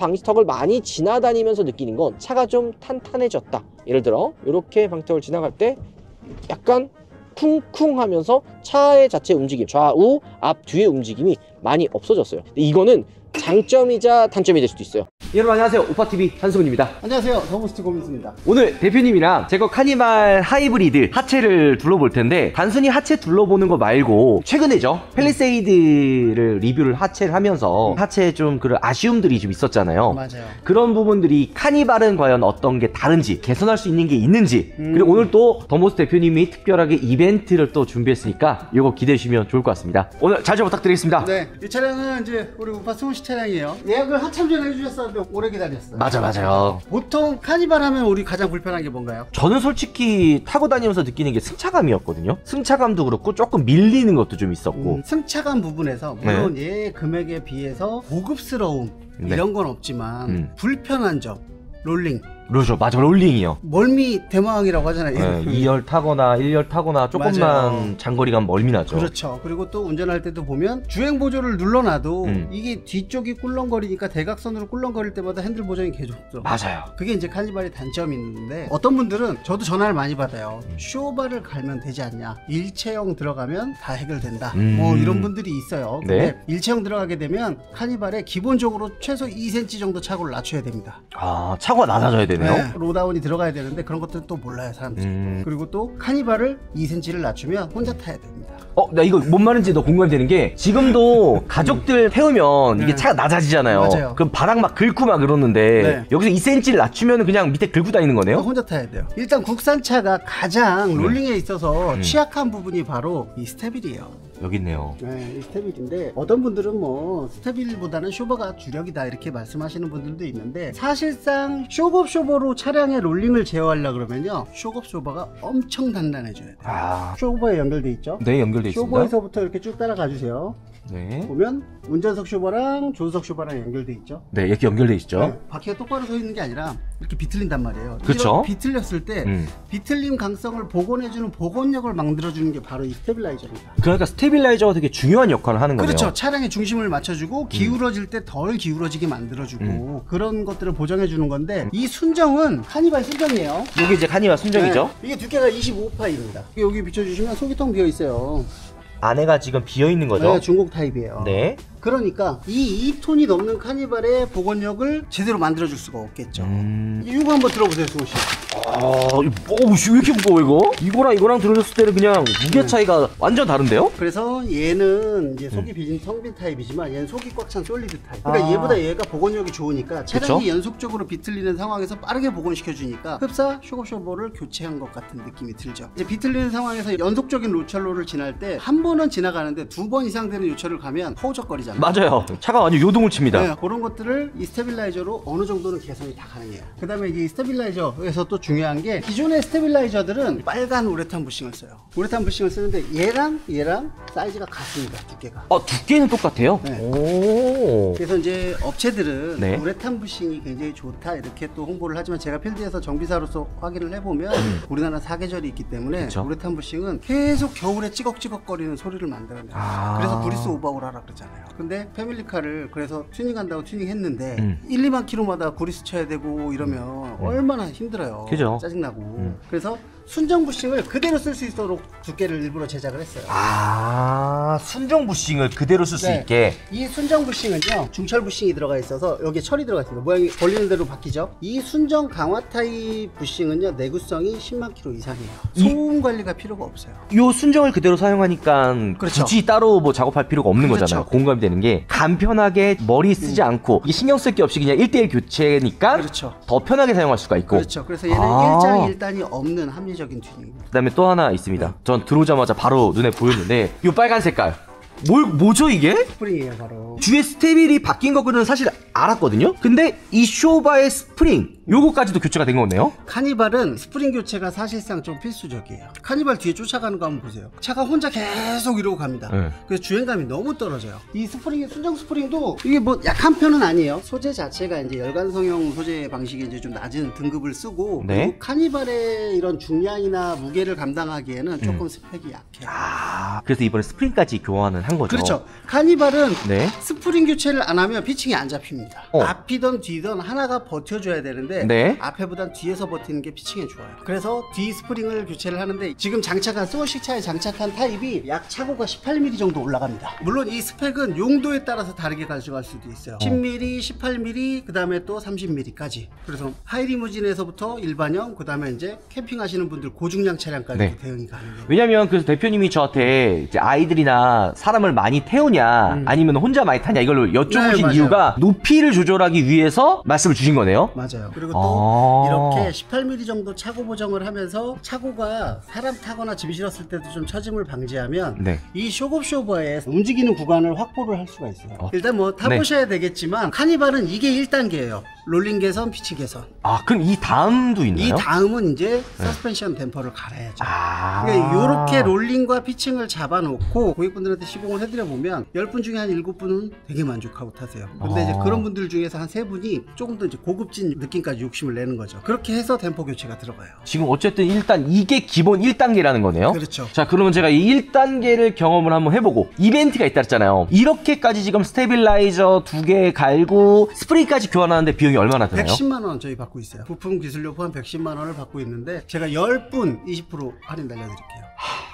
방지턱을 많이 지나다니면서 느끼는 건 차가 좀 탄탄해졌다. 예를 들어 이렇게 방지턱을 지나갈 때 약간 쿵쿵 하면서 차의 자체 움직임, 좌우 앞 뒤의 움직임이 많이 없어졌어요. 근데 이거는 장점이자 단점이 될 수도 있어요. 여러분 안녕하세요, 오빠TV 한승훈입니다. 안녕하세요, 더모스트 고민수입니다. 오늘 대표님이랑 제거 카니발 하이브리드 하체를 둘러볼 텐데, 단순히 하체 둘러보는 거 말고 최근에죠, 펠리세이드를 리뷰를 하체를 하면서 하체에 좀 그런 아쉬움들이 좀 있었잖아요. 맞아요. 그런 부분들이 카니발은 과연 어떤 게 다른지, 개선할 수 있는 게 있는지, 그리고 오늘 또 더모스트 대표님이 특별하게 이벤트를 또 준비했으니까 이거 기대해 주시면 좋을 것 같습니다. 오늘 잘 좀 부탁드리겠습니다. 네, 이 차량은 이제 우리 오빠 승훈 씨 차량이에요. 예약을 한참 전에 해주셨었는데 오래 기다렸어요. 맞아요. 보통 카니발 하면 우리 가장 불편한 게 뭔가요? 저는 솔직히 타고 다니면서 느끼는 게 승차감이었거든요. 승차감도 그렇고 조금 밀리는 것도 좀 있었고, 승차감 부분에서 물론 얘 금액에 비해서 고급스러움 이런 건 없지만 불편한 점, 롤링. 그렇죠, 맞아, 롤링이요. 멀미 대마왕이라고 하잖아요. 네, 2열 타거나 1열 타거나 조금만 맞아요. 장거리 가면 멀미 나죠. 그렇죠. 그리고 또 운전할 때도 보면 주행 보조를 눌러놔도 이게 뒤쪽이 꿀렁거리니까 대각선으로 꿀렁거릴 때마다 핸들 보정이 계속 들어. 맞아요. 그게 이제 카니발의 단점이 있는데, 어떤 분들은 저도 전화를 많이 받아요. 쇼바를 갈면 되지 않냐, 일체형 들어가면 다 해결된다, 뭐 이런 분들이 있어요. 근데 네. 일체형 들어가게 되면 카니발에 기본적으로 최소 2cm 정도 차고를 낮춰야 됩니다. 아, 차고가 낮아져야 되네요. 네, 로다운이 들어가야 되는데 그런 것들은 또 몰라요, 사람들이. 그리고 또 카니발을 2cm를 낮추면 혼자 타야 됩니다. 나 이거 뭔 말인지 너 공감이 되는 게, 지금도 가족들 태우면 이게 차가 낮아지잖아요. 맞아요. 그럼 바닥 막 긁고 막 그러는데 여기서 2cm를 낮추면 그냥 밑에 긁고 다니는 거네요? 혼자 타야 돼요. 일단 국산차가 가장 롤링에 있어서 취약한 부분이 바로 이 스테빌이에요. 여기 있네요. 네, 이 스테빌인데, 어떤 분들은 뭐 스테빌보다는 쇼버가 주력이다 이렇게 말씀하시는 분들도 있는데, 사실상 쇼버로 차량의 롤링을 제어하려고 그러면요, 쇼버가 엄청 단단해져야 돼요. 쇼버에 연결돼 있죠? 네, 연결돼 있습니다. 쇼버에서부터 이렇게 쭉 따라가 주세요. 네. 보면 운전석 쇼버랑 조수석 쇼버랑 연결돼 있죠? 네, 이렇게 연결돼 있죠. 네, 바퀴가 똑바로 서 있는 게 아니라 이렇게 비틀린단 말이에요. 그쵸? 비틀렸을 때 비틀림 강성을 복원해주는 복원력을 만들어주는 게 바로 이 스테빌라이저입니다. 그러니까 스테빌라이저가 되게 중요한 역할을 하는 거네요. 그렇죠. 차량의 중심을 맞춰주고 기울어질 때 덜 기울어지게 만들어주고 그런 것들을 보정해주는 건데, 이 순정은 카니발 순정이에요. 이게 이제 카니발 순정이죠? 네, 이게 두께가 25파입니다. 여기 비춰주시면 속이 텅 비어 있어요. 안에가 지금 비어 있는 거죠? 네, 중국 타입이에요. 네. 그러니까 이 2톤이 넘는 카니발의 복원력을 제대로 만들어줄 수가 없겠죠. 이거 한번 들어보세요, 승우 씨. 왜 이렇게 무거워 이거? 이거랑 들어줬을 때는 그냥 무게 차이가 완전 다른데요? 그래서 얘는 이제 속이 빈 성빈 타입이지만 얘는 속이 꽉 찬 솔리드 타입. 그러니까 얘보다 얘가 복원력이 좋으니까 차량이 연속적으로 비틀리는 상황에서 빠르게 복원시켜주니까 흡사 쇼버를 교체한 것 같은 느낌이 들죠. 이제 비틀리는 상황에서 연속적인 로철로를 지날 때 한 번은 지나가는데 2번 이상 되는 요철을 가면 허우적거리잖아요. 맞아요. 차가 완전 요동을 칩니다. 네, 그런 것들을 이 스테빌라이저로 어느 정도는 개선이 다 가능해요. 그 다음에 이 스테빌라이저에서 또 중요한 게, 기존의 스테빌라이저들은 빨간 우레탄 부싱을 써요. 우레탄 부싱을 쓰는데 얘랑 사이즈가 같습니다, 두께가. 두께는 똑같아요? 네. 오. 그래서 이제 업체들은 네. 우레탄 부싱이 굉장히 좋다 이렇게 또 홍보를 하지만, 제가 필드에서 정비사로서 확인을 해보면 우리나라 사계절이 있기 때문에 그쵸? 우레탄 부싱은 계속 겨울에 찌걱찌걱거리는 소리를 만들어내요. 그래서 브리스 오버홀 하라 그러잖아요. 근데 패밀리카를 그래서 튜닝한다고 튜닝했는데 1, 2만 킬로마다 구리스 쳐야 되고 이러면 얼마나 힘들어요. 그죠? 짜증나고. 그래서 순정 부싱을 그대로 쓸 수 있도록 두께를 일부러 제작을 했어요. 순정 부싱을 그대로 쓸 수 네. 있게. 이 순정 부싱은요, 중철 부싱이 들어가 있어서 여기에 철이 들어가 있습니다. 모양이 벌리는 대로 바뀌죠. 이 순정 강화 타입 부싱은요, 내구성이 10만 킬로 이상이에요. 소음 관리가 필요가 없어요. 요 순정을 그대로 사용하니까 그렇죠. 굳이 따로 뭐 작업할 필요가 없는 그렇죠. 거잖아요. 공감이 되는 게, 간편하게 머리 쓰지 않고 이게 신경 쓸 게 없이 그냥 1대1 교체니까 그렇죠. 더 편하게 사용할 수가 있고. 그렇죠. 그래서 얘는 일장일단이 없는 합리적인 튜닝입니다. 그다음에 또 하나 있습니다. 전 들어오자마자 바로 눈에 보였는데, 요 빨간 색깔. 뭐죠 이게? 스프링이에요, 바로. 뒤에 스테빌이 바뀐 거는 사실 알았거든요. 근데 이 쇼바의 스프링, 요거까지도 교체가 된 거네요? 카니발은 스프링 교체가 사실상 좀 필수적이에요. 카니발 뒤에 쫓아가는 거 한번 보세요. 차가 혼자 계속 이러고 갑니다. 네. 그래서 주행감이 너무 떨어져요. 이 스프링, 순정 스프링도 이게 뭐 약한 편은 아니에요. 소재 자체가 이제 열간성형 소재 방식이 이제 좀 낮은 등급을 쓰고, 네. 그리고 카니발의 이런 중량이나 무게를 감당하기에는 조금 스펙이 약해요. 그래서 이번에 스프링까지 교환을 한 거죠. 그렇죠. 카니발은 네. 스프링 교체를 안 하면 피칭이 안 잡힙니다. 어. 앞이든 뒤든 하나가 버텨줘야 되는데 네. 앞에보단 뒤에서 버티는 게 피칭에 좋아요. 그래서 뒤 스프링을 교체를 하는데 지금 장착한 소식차에 장착한 타입이 약 차고가 18mm 정도 올라갑니다. 물론 이 스펙은 용도에 따라서 다르게 가져갈 수도 있어요. 10mm, 18mm, 그 다음에 또 30mm까지. 그래서 하이리무진에서부터 일반형, 그 다음에 이제 캠핑하시는 분들 고중량 차량까지 네. 대응이 가능해요. 왜냐면 그래서 대표님이 저한테 이제 아이들이나 사람을 많이 태우냐 아니면 혼자 많이 타냐 이걸 여쭤보신 네, 맞아요. 이유가 높이를 조절하기 위해서 말씀을 주신 거네요. 맞아요. 그리고 아. 또 이렇게 18mm 정도 차고 보정을 하면서 차고가 사람 타거나 짐 실었을 때도 좀 처짐을 방지하면 네. 이 쇼급쇼버에 움직이는 구간을 확보를 할 수가 있어요. 일단 뭐 타보셔야 되겠지만 카니발은 이게 1단계예요. 롤링 개선, 피칭 개선. 아 그럼 이 다음도 있나요? 이 다음은 이제 서스펜션 댐퍼를 갈아야죠. 아. 그러니까 이렇게 롤링과 피칭을 잡아놓고 고객분들한테 시공을 해드려보면 10분 중에 한 7분은 되게 만족하고 타세요. 근데 이제 그런 분들 중에서 한 3분이 조금 더 이제 고급진 느낌까지 욕심을 내는 거죠. 그렇게 해서 댐퍼 교체가 들어가요. 지금 어쨌든 일단 이게 기본 1단계라는 거네요. 그렇죠. 자 그러면 제가 이 1단계를 경험을 한번 해보고 이벤트가 있다 했잖아요. 이렇게까지 지금 스테빌라이저 2개 갈고 스프링까지 교환하는데 비용이 얼마나 드나요? 110만 원 저희 받고 있어요. 부품 기술료 포함 110만 원을 받고 있는데 제가 10분 20% 할인 날려드릴게요.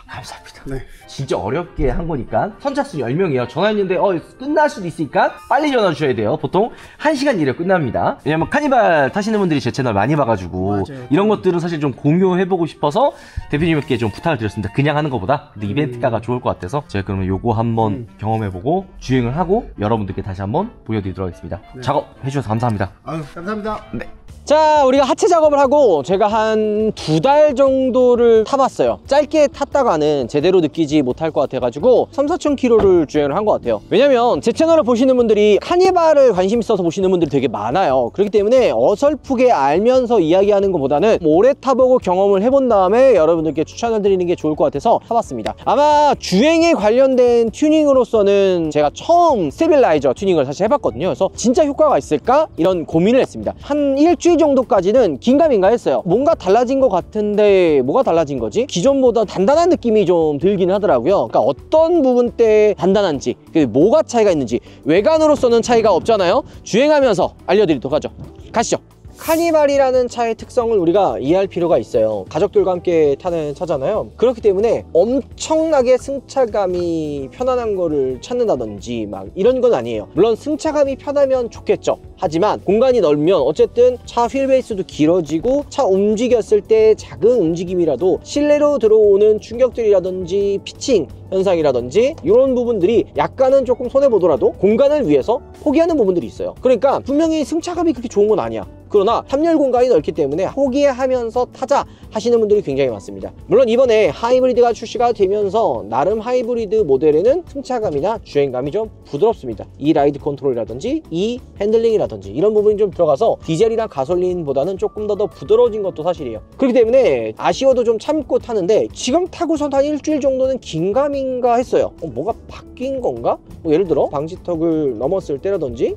감사합니다. 네. 진짜 어렵게 한 거니까 선착순 10명이에요. 전화했는데 끝날 수도 있으니까 빨리 전화 주셔야 돼요. 보통 1시간 이내로 끝납니다. 왜냐면 카니발 타시는 분들이 제 채널 많이 봐가지고 맞아요. 이런 것들은 사실 좀 공유해보고 싶어서 대표님께 좀 부탁을 드렸습니다. 그냥 하는 것보다 근데 이벤트가가 좋을 것 같아서 제가 그러면 요거 한번 경험해보고 주행을 하고 여러분들께 다시 한번 보여드리도록 하겠습니다. 네. 작업해주셔서 감사합니다. 아유 감사합니다. 네. 자, 우리가 하체 작업을 하고 제가 한 2달 정도를 타봤어요. 짧게 탔다가는 제대로 느끼지 못할 것 같아가지고 3-4천 km를 주행을 한 것 같아요. 왜냐면 제 채널을 보시는 분들이 카니발을 관심 있어서 보시는 분들이 되게 많아요. 그렇기 때문에 어설프게 알면서 이야기하는 것보다는 오래 타보고 경험을 해본 다음에 여러분들께 추천을 드리는 게 좋을 것 같아서 타봤습니다. 아마 주행에 관련된 튜닝으로서는 제가 처음 스테빌라이저 튜닝을 사실 해봤거든요. 그래서 진짜 효과가 있을까? 이런 고민을 했습니다. 한 일주일 정도까지는 긴가민가 했어요. 뭔가 달라진 것 같은데 뭐가 달라진 거지? 기존보다 단단한 느낌이 좀 들긴 하더라고요. 그러니까 어떤 부분 때 단단한지, 뭐가 차이가 있는지, 외관으로서는 차이가 없잖아요. 주행하면서 알려드리도록 하죠. 가시죠. 카니발이라는 차의 특성을 우리가 이해할 필요가 있어요. 가족들과 함께 타는 차잖아요. 그렇기 때문에 엄청나게 승차감이 편안한 거를 찾는다든지 막 이런 건 아니에요. 물론 승차감이 편하면 좋겠죠. 하지만 공간이 넓으면 어쨌든 차 휠베이스도 길어지고 차 움직였을 때 작은 움직임이라도 실내로 들어오는 충격들이라든지 피칭 현상이라든지 이런 부분들이 약간은 조금 손해보더라도 공간을 위해서 포기하는 부분들이 있어요. 그러니까 분명히 승차감이 그렇게 좋은 건 아니야. 그러나 탐열 공간이 넓기 때문에 포기하면서 타자 하시는 분들이 굉장히 많습니다. 물론 이번에 하이브리드가 출시가 되면서 나름 하이브리드 모델에는 승차감이나 주행감이 좀 부드럽습니다. 이 라이드 컨트롤이라든지 이 핸들링이라든지 이런 부분이 좀 들어가서 디젤이나 가솔린보다는 조금 더 부드러워진 것도 사실이에요. 그렇기 때문에 아쉬워도 좀 참고 타는데 지금 타고선 한 일주일 정도는 긴가민가 했어요. 뭐가 바뀐 건가? 뭐 예를 들어 방지턱을 넘었을 때라든지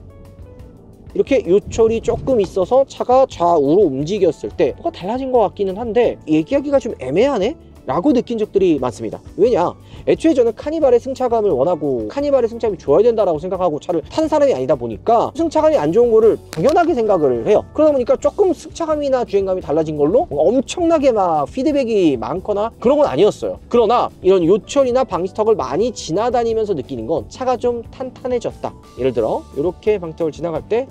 이렇게 요철이 조금 있어서 차가 좌우로 움직였을 때 뭐가 달라진 것 같기는 한데 얘기하기가 좀 애매하네? 라고 느낀 적들이 많습니다. 왜냐? 애초에 저는 카니발의 승차감을 원하고 카니발의 승차감이 좋아야 된다라고 생각하고 차를 탄 사람이 아니다 보니까 승차감이 안 좋은 거를 당연하게 생각을 해요. 그러다 보니까 조금 승차감이나 주행감이 달라진 걸로 엄청나게 막 피드백이 많거나 그런 건 아니었어요. 그러나 이런 요철이나 방지턱을 많이 지나다니면서 느끼는 건 차가 좀 탄탄해졌다. 예를 들어 이렇게 방지턱을 지나갈 때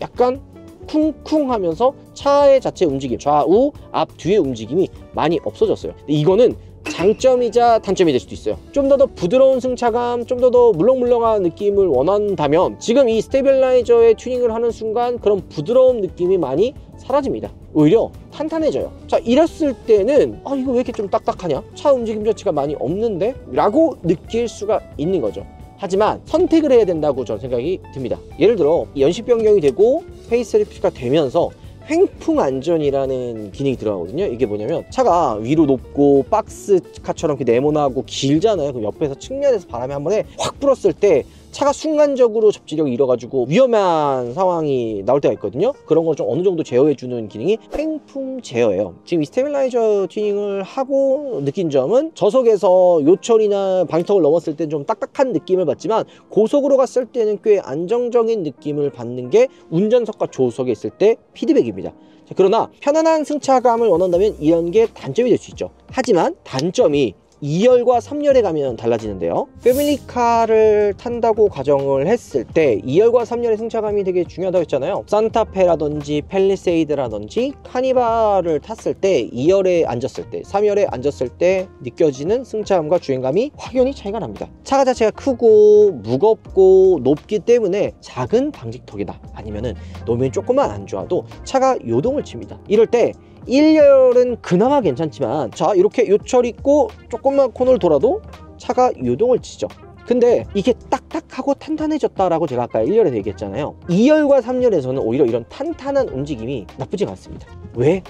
약간 쿵쿵 하면서 차의 자체 움직임, 좌우, 앞, 뒤의 움직임이 많이 없어졌어요. 이거는 장점이자 단점이 될 수도 있어요. 좀 더 부드러운 승차감, 좀 더 물렁물렁한 느낌을 원한다면 지금 이 스테빌라이저의 튜닝을 하는 순간 그런 부드러운 느낌이 많이 사라집니다. 오히려 탄탄해져요. 자, 이랬을 때는 이거 왜 이렇게 좀 딱딱하냐? 차 움직임 자체가 많이 없는데? 라고 느낄 수가 있는 거죠. 하지만 선택을 해야 된다고 저는 생각이 듭니다. 예를 들어 연식 변경이 되고 페이스리프트가 되면서 횡풍 안전이라는 기능이 들어가거든요. 이게 뭐냐면 차가 위로 높고 박스카처럼 이렇게 네모나고 길잖아요. 그럼 옆에서 측면에서 바람이 한 번에 확 불었을 때 차가 순간적으로 접지력을 잃어가지고 위험한 상황이 나올 때가 있거든요. 그런 걸 좀 어느 정도 제어해주는 기능이 횡풍 제어예요. 지금 이 스테빌라이저 튜닝을 하고 느낀 점은 저속에서 요철이나 방지턱을 넘었을 때 좀 딱딱한 느낌을 받지만 고속으로 갔을 때는 꽤 안정적인 느낌을 받는 게 운전석과 조수석에 있을 때 피드백입니다. 자, 그러나 편안한 승차감을 원한다면 이런 게 단점이 될 수 있죠. 하지만 단점이 2열과 3열에 가면 달라지는데요. 패밀리카를 탄다고 가정을 했을 때 2열과 3열의 승차감이 되게 중요하다고 했잖아요. 산타페라든지 팰리세이드라든지 카니발을 탔을 때 2열에 앉았을 때 3열에 앉았을 때 느껴지는 승차감과 주행감이 확연히 차이가 납니다. 차가 자체가 크고 무겁고 높기 때문에 작은 방직턱이다 아니면은 노면이 조금만 안 좋아도 차가 요동을 칩니다. 이럴 때 1열은 그나마 괜찮지만 자 이렇게 요철 있고 조금만 코너를 돌아도 차가 요동을 치죠. 근데 이게 딱딱하고 탄탄해졌다라고 제가 아까 1열에서 얘기했잖아요. 2열과 3열에서는 오히려 이런 탄탄한 움직임이 나쁘지 않습니다. 왜?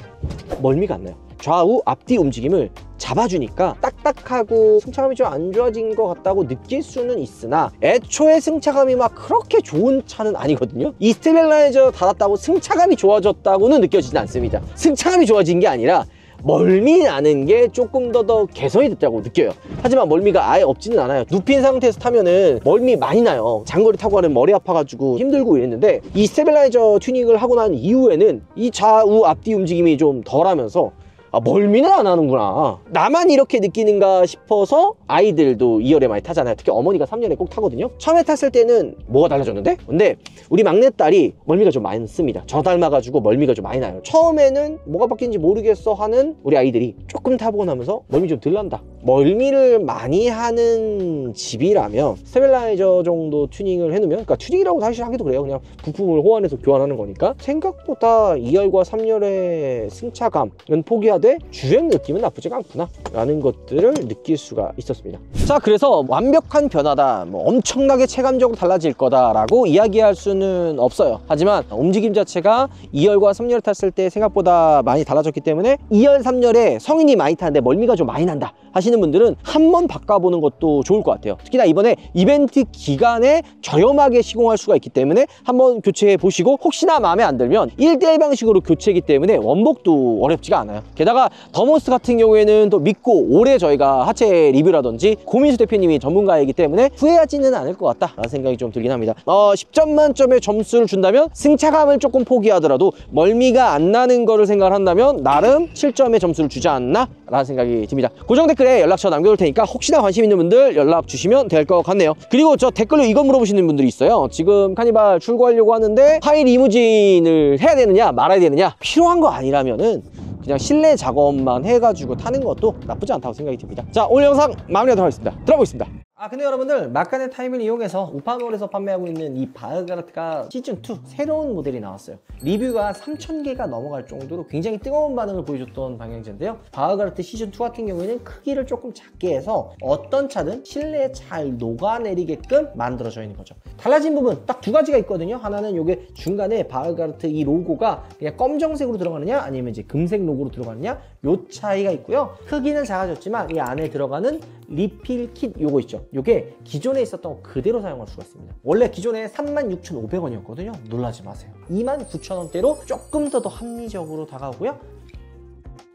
멀미가 안 나요. 좌우 앞뒤 움직임을 잡아주니까 딱딱하고 승차감이 좀 안 좋아진 것 같다고 느낄 수는 있으나 애초에 승차감이 막 그렇게 좋은 차는 아니거든요. 이 스테빌라이저 달았다고 승차감이 좋아졌다고는 느껴지진 않습니다. 승차감이 좋아진 게 아니라 멀미 나는 게 조금 더 개선이 됐다고 느껴요. 하지만 멀미가 아예 없지는 않아요. 눕힌 상태에서 타면은 멀미 많이 나요. 장거리 타고 가면 머리 아파가지고 힘들고 이랬는데 이 스테빌라이저 튜닝을 하고 난 이후에는 이 좌우 앞뒤 움직임이 좀 덜하면서 아, 멀미는 안 하는구나. 나만 이렇게 느끼는가 싶어서 아이들도 2열에 많이 타잖아요. 특히 어머니가 3열에 꼭 타거든요. 처음에 탔을 때는 뭐가 달라졌는데? 근데 우리 막내딸이 멀미가 좀 많습니다. 저 닮아가지고 멀미가 좀 많이 나요. 처음에는 뭐가 바뀌는지 모르겠어 하는 우리 아이들이 조금 타보고 나면서 멀미 좀 덜 난다. 멀미를 많이 하는 집이라면 스테빌라이저 정도 튜닝을 해놓으면, 그러니까 튜닝이라고 사실 하기도 그래요. 그냥 부품을 호환해서 교환하는 거니까 생각보다 2열과 3열의 승차감은 포기하되 주행 느낌은 나쁘지가 않구나 라는 것들을 느낄 수가 있었습니다. 자, 그래서 완벽한 변화다, 뭐 엄청나게 체감적으로 달라질 거다 라고 이야기할 수는 없어요. 하지만 움직임 자체가 2열과 3열 탔을 때 생각보다 많이 달라졌기 때문에 2열, 3열에 성인이 많이 타는데 멀미가 좀 많이 난다 하시는 분들은 한번 바꿔보는 것도 좋을 것 같아요. 특히나 이번에 이벤트 기간에 저렴하게 시공할 수가 있기 때문에 한번 교체해 보시고, 혹시나 마음에 안 들면 1대1 방식으로 교체이기 때문에 원복도 어렵지가 않아요. 게다가 더몬스터 같은 경우에는 또 믿고 오래 저희가 하체 리뷰라든지 고민수 대표님이 전문가이기 때문에 후회하지는 않을 것 같다 라는 생각이 좀 들긴 합니다. 10점 만점의 점수를 준다면 승차감을 조금 포기하더라도 멀미가 안 나는 거를 생각을 한다면 나름 7점의 점수를 주지 않나 라는 생각이 듭니다. 고정 댓글에 연락처 남겨둘 테니까 혹시나 관심 있는 분들 연락 주시면 될 것 같네요. 그리고 저 댓글로 이거 물어보시는 분들이 있어요. 지금 카니발 출고하려고 하는데 하이 리무진을 해야 되느냐 말아야 되느냐, 필요한 거 아니라면은 그냥 실내 작업만 해가지고 타는 것도 나쁘지 않다고 생각이 듭니다. 자, 오늘 영상 마무리하도록 하겠습니다. 들어보겠습니다. 근데 여러분들, 막간의 타임을 이용해서 우파몰에서 판매하고 있는 이 바흐가르트가 시즌2 새로운 모델이 나왔어요. 리뷰가 3000개가 넘어갈 정도로 굉장히 뜨거운 반응을 보여줬던 방향제인데요. 바흐가르트 시즌2 같은 경우에는 크기를 조금 작게 해서 어떤 차든 실내에 잘 녹아내리게끔 만들어져 있는 거죠. 달라진 부분 딱 두 가지가 있거든요. 하나는 요게 중간에 바흐가르트 이 로고가 그냥 검정색으로 들어가느냐 아니면 이제 금색 로고로 들어가느냐, 요 차이가 있고요. 크기는 작아졌지만 이 안에 들어가는 리필 킷 요거 있죠. 요게 기존에 있었던 거 그대로 사용할 수가 있습니다. 원래 기존에 36,500원이었거든요. 놀라지 마세요. 29,000원대로 조금 더 합리적으로 다가오고요.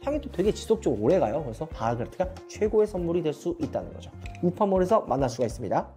향이 또 되게 지속적으로 오래 가요. 그래서 바흐가르트가 최고의 선물이 될 수 있다는 거죠. 우파몰에서 만날 수가 있습니다.